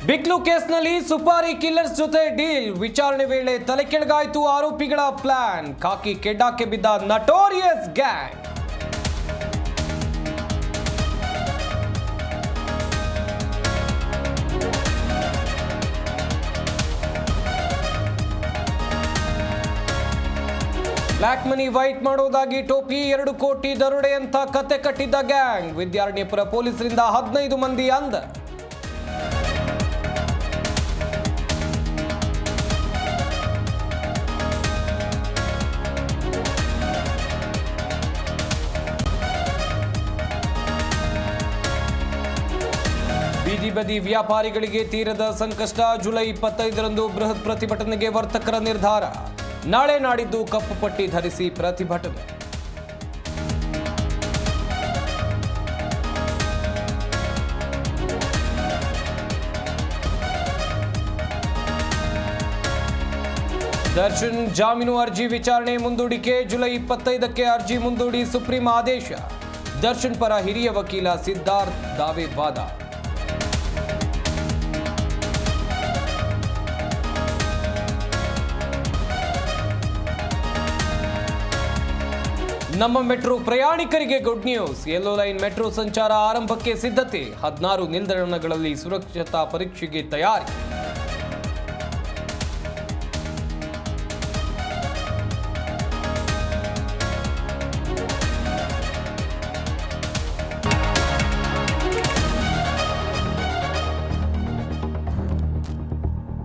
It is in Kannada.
ಬಿಕ್ಲು ಕೇಸ್ನಲ್ಲಿ ಸುಪಾರಿ ಕಿಲ್ಲರ್ಸ್ ಜೊತೆ ಡೀಲ್. ವಿಚಾರಣೆ ವೇಳೆ ತಲೆಕೆಳಗಾಯಿತು ಆರೋಪಿಗಳ ಪ್ಲಾನ್. ಖಾಕಿ ಕೆಡ್ಡಾಕ್ಕೆ ಬಿದ್ದ notorious gang. Black money white ಮಾಡೋದಾಗಿ ಟೋಪಿ 2 ಕೋಟಿ ದರೋಡೆ ಅಂತ ಕತೆ ಕಟ್ಟಿದ್ದ ಗ್ಯಾಂಗ್. ವಿದ್ಯಾರಣ್ಯಪುರ ಪೊಲೀಸರಿಂದ 15 ಮಂದಿ ಅಂದ. ಬೀದಿ ಬದಿ ವ್ಯಾಪಾರಿಗಳಿಗೆ ತೀರದ ಸಂಕಷ್ಟ. ಜುಲೈ 25ರಂದು ಬೃಹತ್ ಪ್ರತಿಭಟನೆಗೆ ವರ್ತಕರ ನಿರ್ಧಾರ. ನಾಳೆ ನಾಡಿದ್ದು ಕಪ್ಪು ಪಟ್ಟಿ ಧರಿಸಿ ಪ್ರತಿಭಟನೆ. ದರ್ಶನ್ ಜಾಮೀನು ಅರ್ಜಿ ವಿಚಾರಣೆ ಮುಂದೂಡಿಕೆ. ಜುಲೈ 25ಕ್ಕೆ ಅರ್ಜಿ ಮುಂದೂಡಿ ಸುಪ್ರೀಂ ಆದೇಶ. ದರ್ಶನ್ ಪರ ಹಿರಿಯ ವಕೀಲ ಸಿದ್ಧಾರ್ಥ್ ದಾವೆ ವಾದ. ನಮ್ಮ ಮೆಟ್ರೋ ಪ್ರಯಾಣಿಕರಿಗೆ good news. Yellow line metro ಸಂಚಾರ ಆರಂಭಕ್ಕೆ ಸಿದ್ಧತೆ. 16 ನಿಲ್ದಾಣಗಳಲ್ಲಿ ಸುರಕ್ಷತಾ ಪರೀಕ್ಷೆಗೆ ತಯಾರಿ.